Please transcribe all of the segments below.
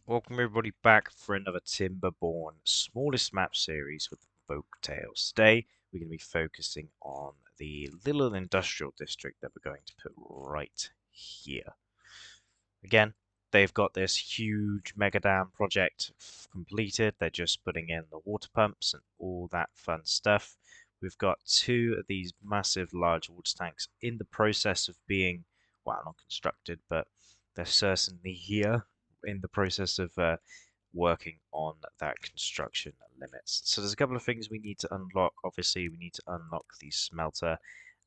Welcome everybody back for another Timberborn smallest map series with folk tales. Today we're going to be focusing on the little industrial district that we're going to put right here. Again, they've got this huge mega dam project completed. They're just putting in the water pumps and all that fun stuff. We've got two of these massive large water tanks in the process of being, well, not constructed, but they're certainly here in the process of working on that construction limits. So there's a couple of things we need to unlock. Obviously, we need to unlock the smelter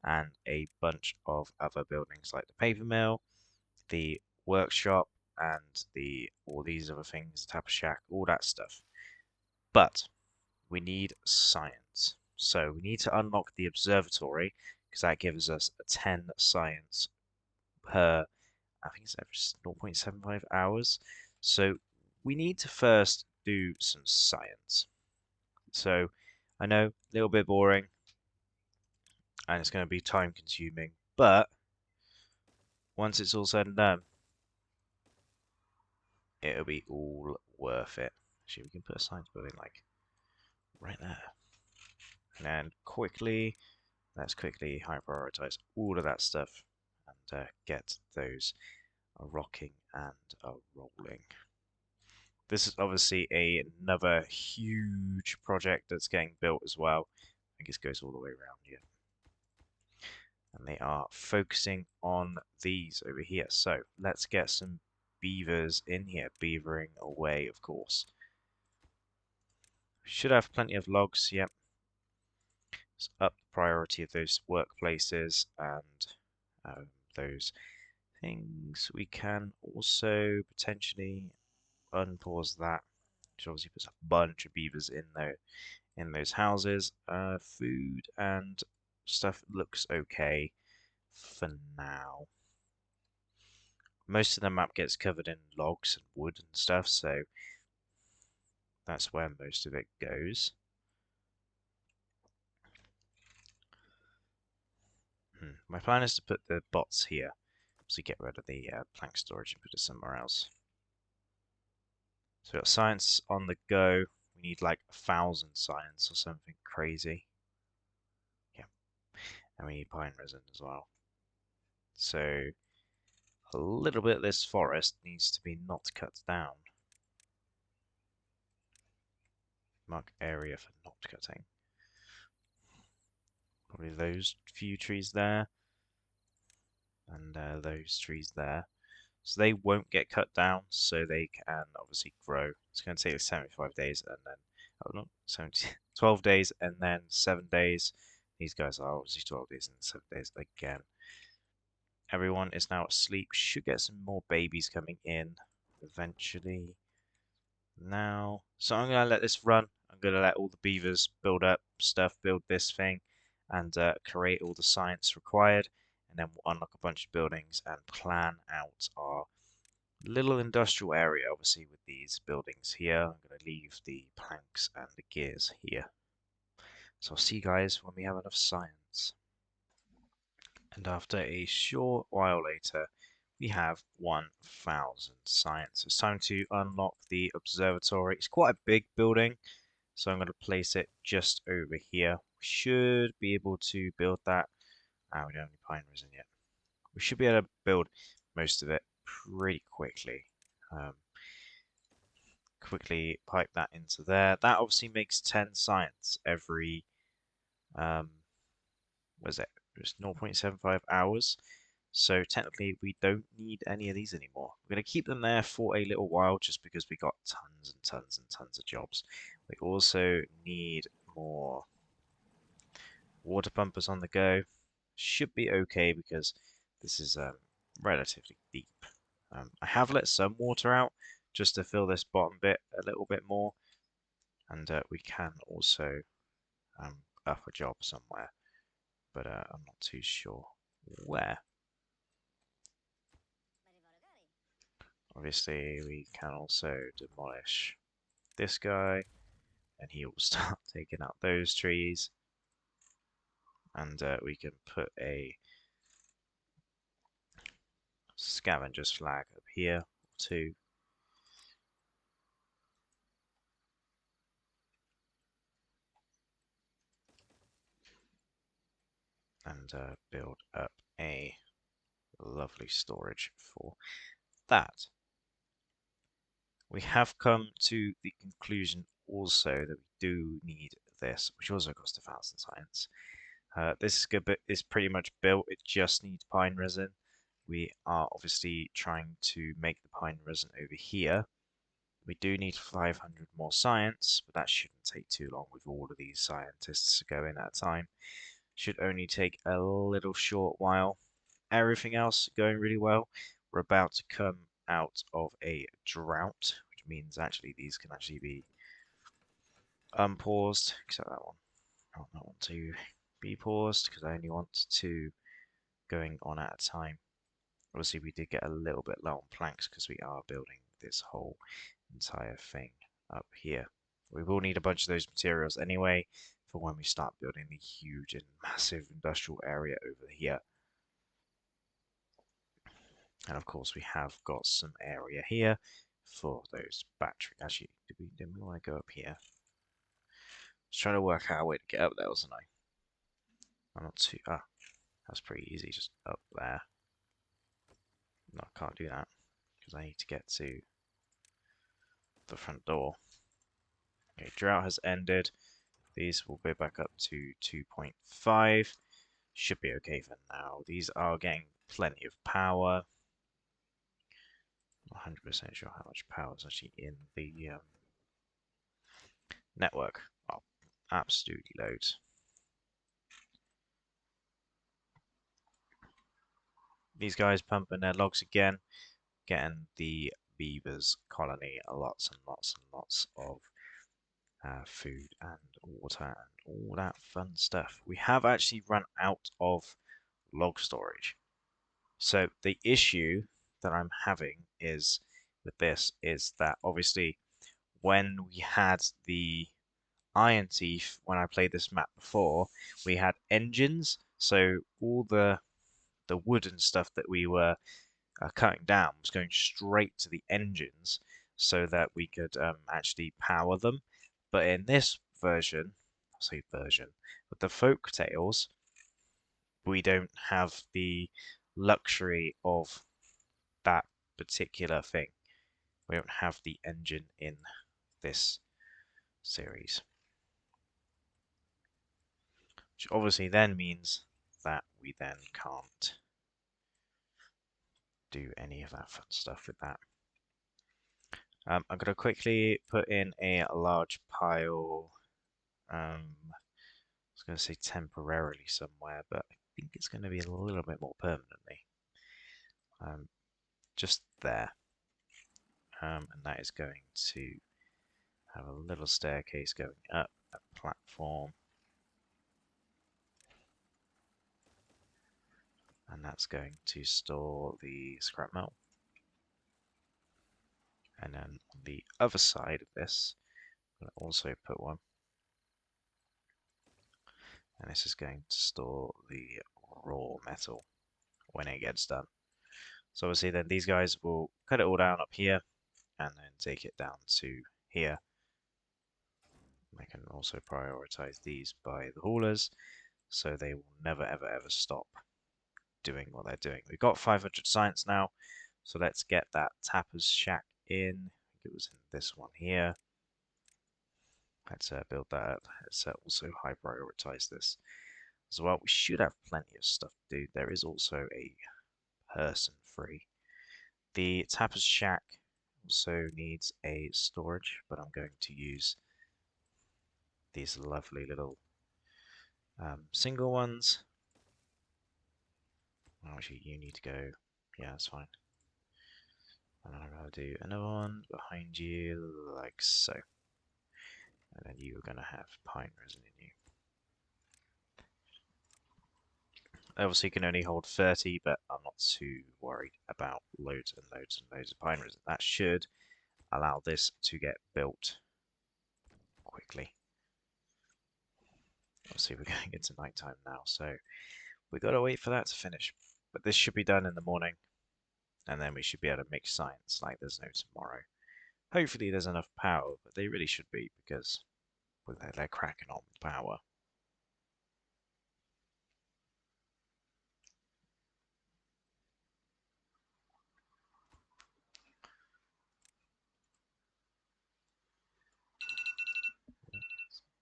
and a bunch of other buildings like the paper mill, the workshop, and all these other things, the tapper shack, all that stuff. But we need science. So we need to unlock the observatory because that gives us a 10 science per, I think it's every 0.75 hours. So we need to first do some science. So I know a little bit boring and it's going to be time consuming, but once it's all said and done, it'll be all worth it. Actually, we can put a science building like right there. And let's quickly high prioritize all of that stuff and get those rocking and rolling. This is obviously another huge project that's getting built as well. I think it goes all the way around here. And they are focusing on these over here. So let's get some beavers in here, beavering away, of course. Should have plenty of logs, yep. Let's up the priority of those workplaces and those things. We can also potentially unpause that, which obviously puts a bunch of beavers in there in those houses. Food and stuff looks okay for now. Most of the map gets covered in logs and wood and stuff, so that's where most of it goes. My plan is to put the bots here, so get rid of the plank storage and put it somewhere else. So we've got science on the go. We need like 1,000 science or something crazy. Yeah, and we need pine resin as well. So a little bit of this forest needs to be not cut down. Mark area for not cutting. Probably those few trees there and those trees there. So they won't get cut down, so they can obviously grow. It's going to take 75 days and then, oh, not 70, 12 days and then 7 days. These guys are obviously 12 days and 7 days again. Everyone is now asleep. Should get some more babies coming in eventually. Now, so I'm going to let this run. I'm going to let all the beavers build up stuff, build this thing, and create all the science required. And then we'll unlock a bunch of buildings and plan out our little industrial area, obviously, with these buildings here. I'm going to leave the planks and the gears here. So I'll see you guys when we have enough science. And after a short while later, we have 1,000 science. It's time to unlock the observatory. It's quite a big building, so I'm going to place it just over here. We should be able to build that. We don't have any pine resin yet. We should be able to build most of it pretty quickly. Quickly pipe that into there. That obviously makes 10 science every, what is it? Just 0.75 hours. So technically we don't need any of these anymore. We're going to keep them there for a little while just because we got tons and tons and tons of jobs. We also need more water pumpers on the go. Should be okay because this is relatively deep. I have let some water out just to fill this bottom bit a little bit more, and we can also up a job somewhere, but I'm not too sure where. Obviously, we can also demolish this guy, and he will start taking out those trees, and we can put a scavenger's flag up here, or two. and build up a lovely storage for that. We have come to the conclusion also that we do need this, which also costs 1,000 science. This is good, but it's pretty much built. It just needs pine resin. We are obviously trying to make the pine resin over here. We do need 500 more science, but that shouldn't take too long with all of these scientists going at a time. Should only take a little short while. Everything else going really well. We're about to come out of a drought, which means actually these can actually be unpaused, except that one. I don't want to be paused because I only want two going on at a time. Obviously, we did get a little bit low on planks because we are building this whole entire thing up here. We will need a bunch of those materials anyway for when we start building the huge and massive industrial area over here. And of course, we have got some area here for those batteries. Actually, did we want to go up here? I was trying to work out a way to get up there, wasn't I? I'm not too. Ah, that's pretty easy, just up there. No, I can't do that because I need to get to the front door. Okay, drought has ended. These will go back up to 2.5. Should be okay for now. These are getting plenty of power. I'm 100% sure how much power is actually in the network. Oh, absolutely loads. These guys pumping their logs again, getting the beavers colony lots and lots and lots of food and water and all that fun stuff. We have actually run out of log storage. So the issue that I'm having is with this is that obviously when we had the Iron Teeth, when I played this map before, we had engines, so all the wood and stuff that we were cutting down was going straight to the engines so that we could actually power them. But in this version, I'll say version, with the folk tales, we don't have the luxury of that particular thing. We don't have the engine in this series. Which obviously then means that we then can't do any of that fun stuff with that. I'm going to quickly put in a large pile. I was going to say temporarily somewhere, but I think it's going to be a little bit more permanently. Just there. And that is going to have a little staircase going up, a platform. And that's going to store the scrap metal. And then on the other side of this, I'm going to also put one. And this is going to store the raw metal when it gets done. So obviously then these guys will cut it all down up here and then take it down to here. I can also prioritize these by the haulers so they will never ever ever stop doing what they're doing. We've got 500 science now, so let's get that tapper's shack in. I think it was in this one here. Let's build that up. Let's also high prioritize this as well. We should have plenty of stuff to do. There is also a person free. The tapper's shack also needs a storage, but I'm going to use these lovely little single ones. Actually, you need to go. Yeah, that's fine. And I'm going to do another one behind you, like so. And then you are going to have pine resin in you. Obviously, you can only hold 30, but I'm not too worried about loads and loads and loads of pine resin. That should allow this to get built quickly. Obviously, we're going into nighttime now, so we've got to wait for that to finish. But this should be done in the morning, and then we should be able to mix science like there's no tomorrow. Hopefully there's enough power, but they really should be, because they're cracking on with power.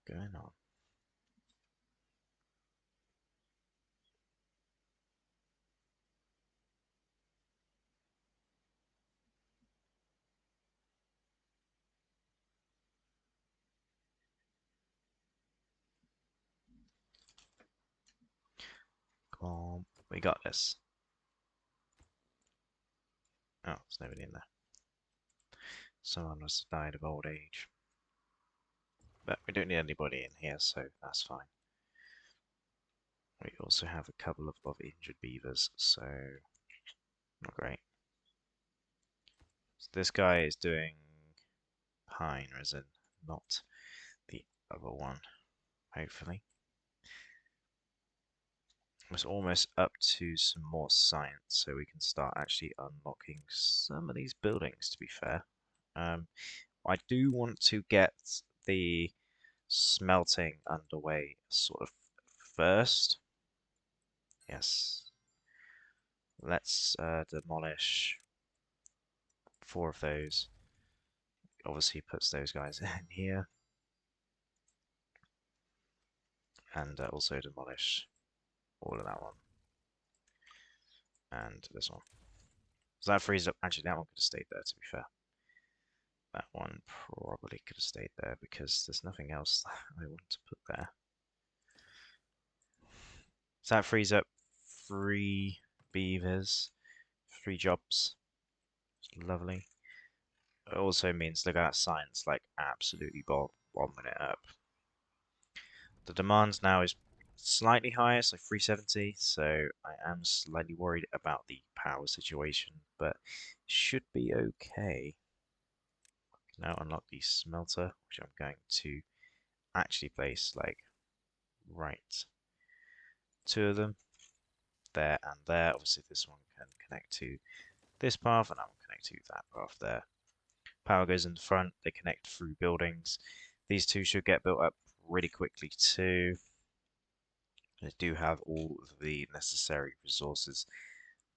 going on? Come on, we got this. Oh, there's nobody in there. Someone must have died of old age. But we don't need anybody in here, so that's fine. We also have a couple of injured beavers, so not great. So this guy is doing pine resin, not the other one, hopefully. It's almost up to some more science, so we can start actually unlocking some of these buildings, to be fair. I do want to get the smelting underway sort of first. Yes. Let's demolish 4 of those. Obviously puts those guys in here. And also demolish all of that one. And this one. So that frees up. Actually, that one could have stayed there, to be fair. That one probably could have stayed there because there's nothing else I want to put there. So that frees up 3 beavers, 3 jobs. Lovely. It also means look at that science, like absolutely bombing it up. The demand now is slightly higher, so 370, so I am slightly worried about the power situation, but should be okay. Now unlock the smelter, which I'm going to actually place like right 2 of them there and there. Obviously this one can connect to this path and that one connect to that path there. Power goes in the front, they connect through buildings. These 2 should get built up really quickly too. They do have all of the necessary resources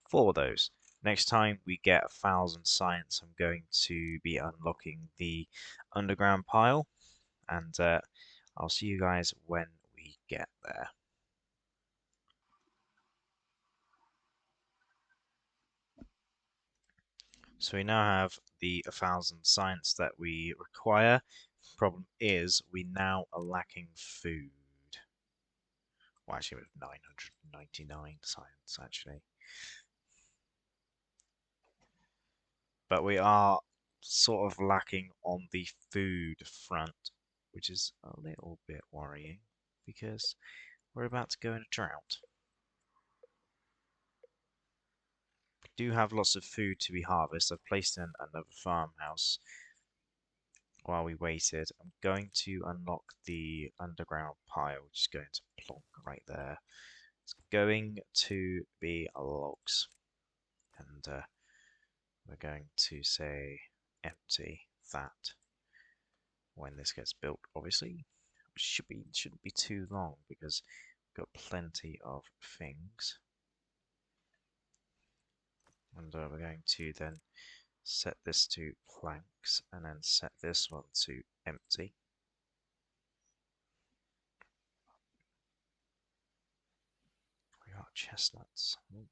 for those. Next time we get 1,000 science, I'm going to be unlocking the underground pile, and I'll see you guys when we get there. So we now have the 1,000 science that we require. Problem is, we now are lacking food. Well, actually, we have 999 science, actually. But we are sort of lacking on the food front, which is a little bit worrying because we're about to go in a drought. We do have lots of food to be harvested. I've placed in another farmhouse while we waited. I'm going to unlock the underground pile, which is going to plonk right there. It's going to be logs, and we're going to say empty that when this gets built, obviously. Shouldn't be too long because we've got plenty of things. And we're going to then set this to planks and then set this one to empty. We got chestnuts. Ooh.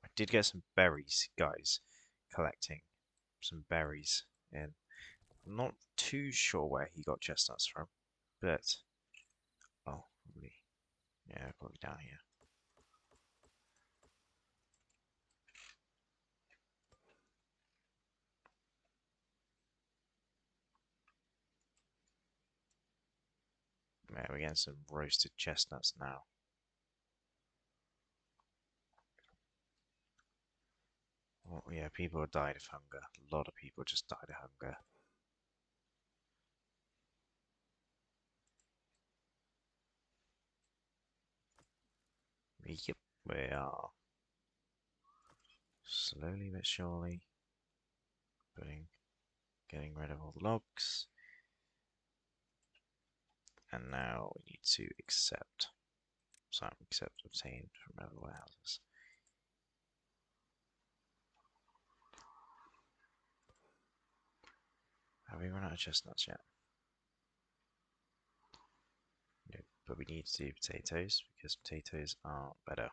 I did get some berries, guys, collecting some berries in. I'm not too sure where he got chestnuts from, but oh, probably, yeah, probably down here. Yeah, we're getting some roasted chestnuts now. Well, yeah, people have died of hunger. A lot of people just died of hunger. Yep, we are slowly but surely getting rid of all the logs. And now we need to accept. So accept obtained from other warehouses. Have we run out of chestnuts yet? No, but we need to do potatoes because potatoes are better.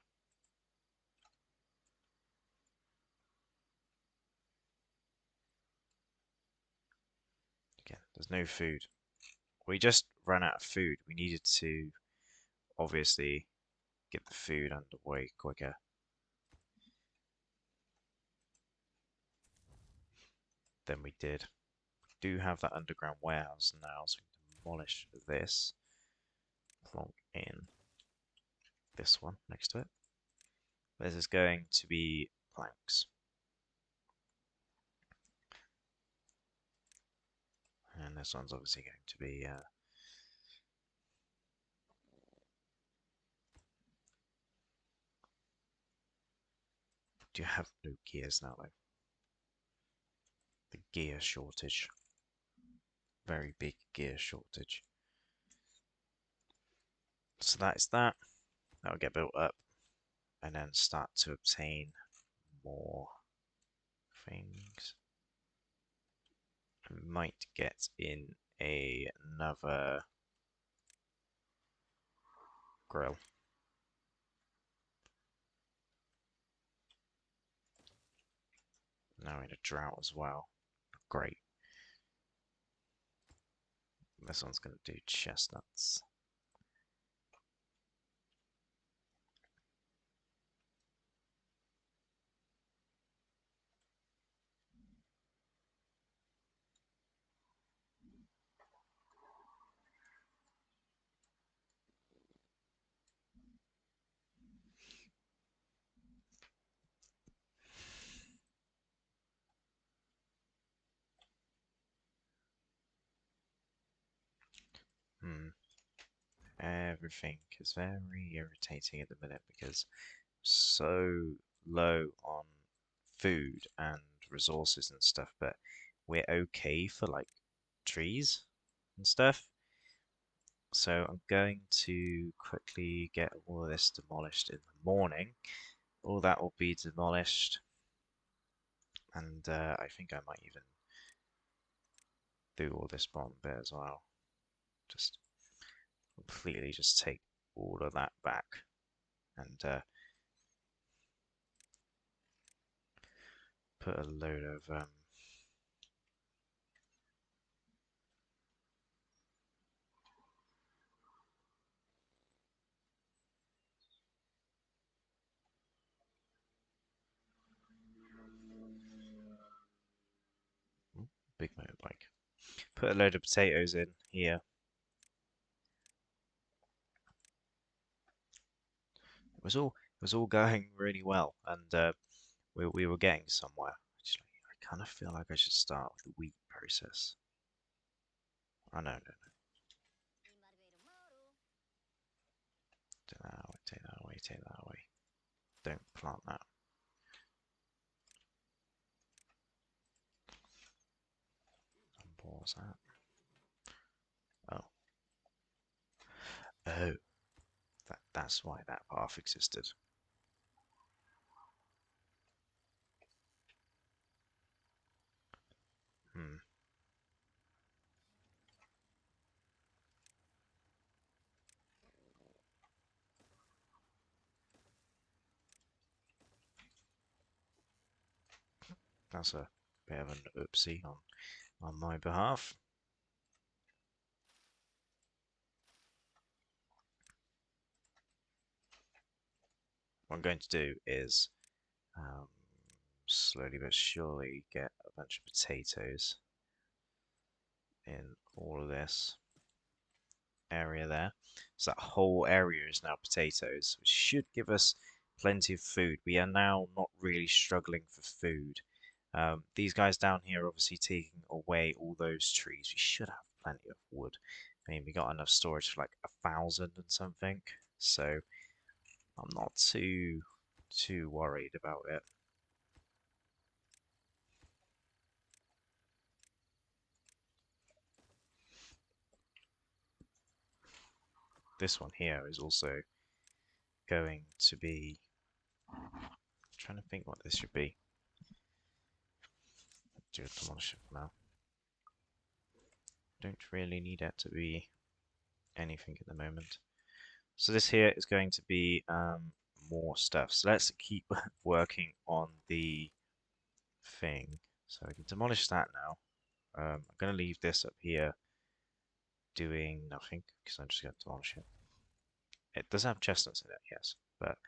Again, there's no food. We just ran out of food. We needed to obviously get the food underway quicker. Than we did. We do have that underground warehouse now, so we can demolish this. Plonk in this one next to it. This is going to be planks. And this one's obviously going to be do you have no gears now though? The gear shortage. Very big gear shortage. So that is that. That'll get built up and then start to obtain more things. I might get in another grill. Now in a drought as well. Great. This one's going to do chestnuts. Everything is very irritating at the minute because I'm so low on food and resources and stuff, but we're okay for like trees and stuff. So I'm going to quickly get all of this demolished in the morning. All that will be demolished, and I think I might even do all this bottom bit as well. Just completely just take all of that back and put a load of big motorbike. Put a load of potatoes in here. It was all going really well, and we were getting somewhere. Actually, I kind of feel like I should start with the wheat process. Oh no, no, no. Take that away, take that away, take that away. Don't plant that. And what was that? Oh. Oh. That's why that path existed. Hmm. That's a bit of an oopsie on my behalf. What I'm going to do is um, slowly but surely get a bunch of potatoes in all of this area there. So that whole area is now potatoes, which should give us plenty of food. We are now not really struggling for food. These guys down here are obviously taking away all those trees. We should have plenty of wood. I mean, we got enough storage for like 1,000 and something, so I'm not too worried about it. This one here is also going to be. I'm trying to think what this should be. Do a demolition for now. Don't really need it to be anything at the moment. So this here is going to be more stuff. So let's keep working on the thing. So we can demolish that now. I'm going to leave this up here doing nothing because I'm just going to demolish it. It does have chestnuts in it, yes, but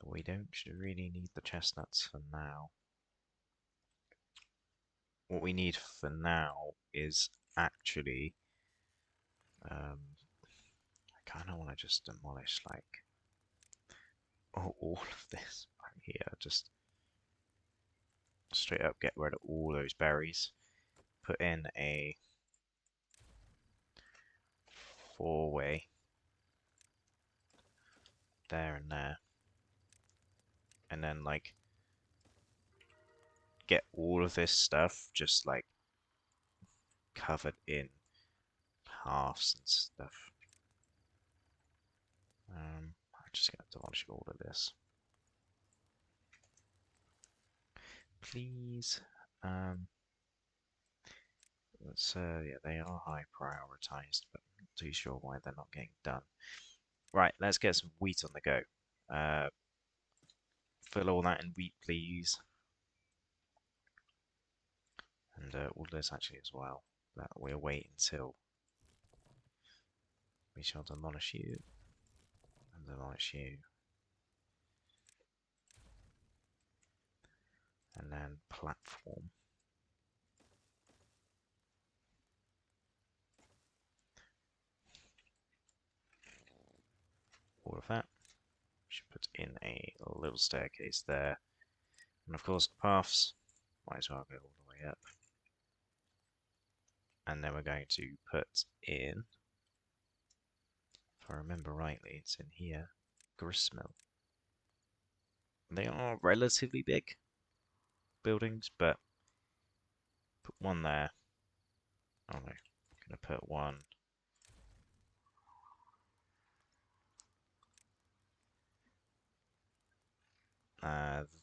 we don't really need the chestnuts for now. What we need for now is actually, I kind of want to just demolish like all of this right here. Just straight up get rid of all those berries. Put in a four-way there and there. And then like get all of this stuff just like covered in halves and stuff. I'm just going to demolish all of this. Please. Yeah, they are high prioritized, but I'm not too sure why they're not getting done. Right, let's get some wheat on the go. Fill all that in wheat, please. And all this actually as well. But we'll wait until we shall demolish you. And demolish you. And then platform. All of that. We should put in a little staircase there. And of course, paths. Might as well go all the way up. And then we're going to put in, if I remember rightly, it's in here, gristmill. They are relatively big buildings, but put one there. Oh no, I'm going to put one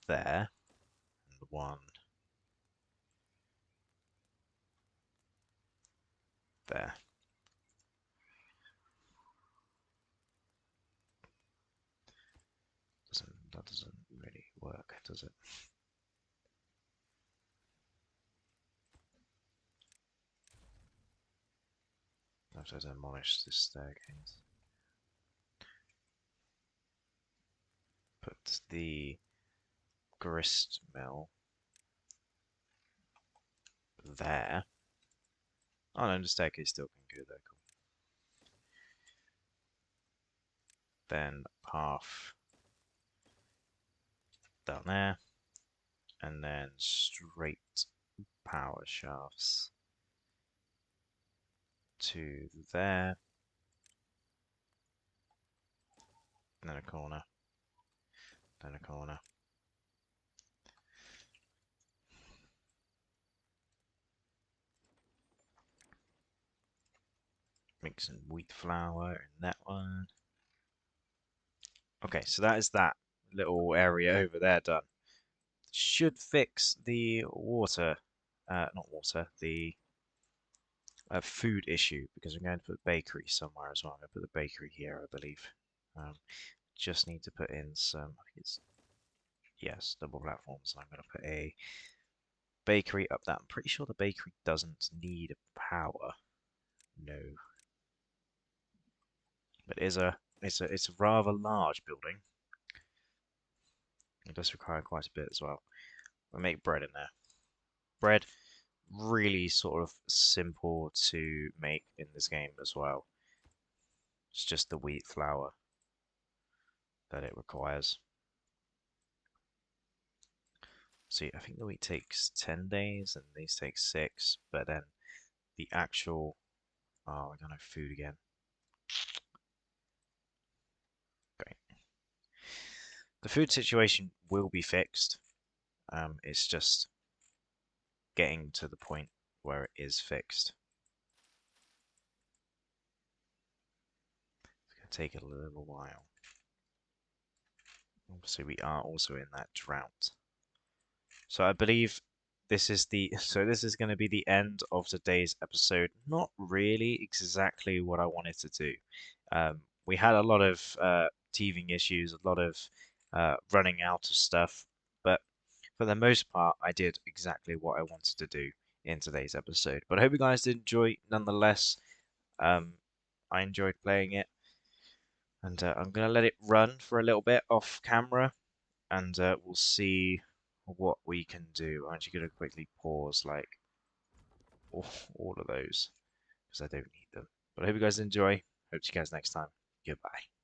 there, and one there. That doesn't really work, does it? I have to demolish this staircase. Put the grist mill there. Oh no, the staircase still can go there, cool. Then path down there, and then straight power shafts to there, then a corner, then a corner. Make some wheat flour in that one. Okay, so that is that little area over there done. Should fix the water, not water, the food issue, because I'm going to put bakery somewhere as well. I'm going to put the bakery here, I believe. Just need to put in some, I think it's, yes, double platforms. I'm going to put a bakery up that. I'm pretty sure the bakery doesn't need power. No. But it's a rather large building. It does require quite a bit as well. We'll make bread in there. Bread, really sort of simple to make in this game as well. It's just the wheat flour that it requires. See, I think the wheat takes 10 days and these take 6, but then the actual... Oh, I don't have food again. Great. The food situation will be fixed. It's just getting to the point where it is fixed. It's going to take a little while. Obviously, we are also in that drought. So I believe this is going to be the end of today's episode. Not really exactly what I wanted to do. We had a lot of teething issues, a lot of running out of stuff, but for the most part, I did exactly what I wanted to do in today's episode. But I hope you guys did enjoy nonetheless. Um, I enjoyed playing it, and I'm gonna let it run for a little bit off camera, and we'll see what we can do. I'm actually gonna quickly pause like all of those because I don't need them. But I hope you guys enjoy. Hope to see you guys next time. Goodbye.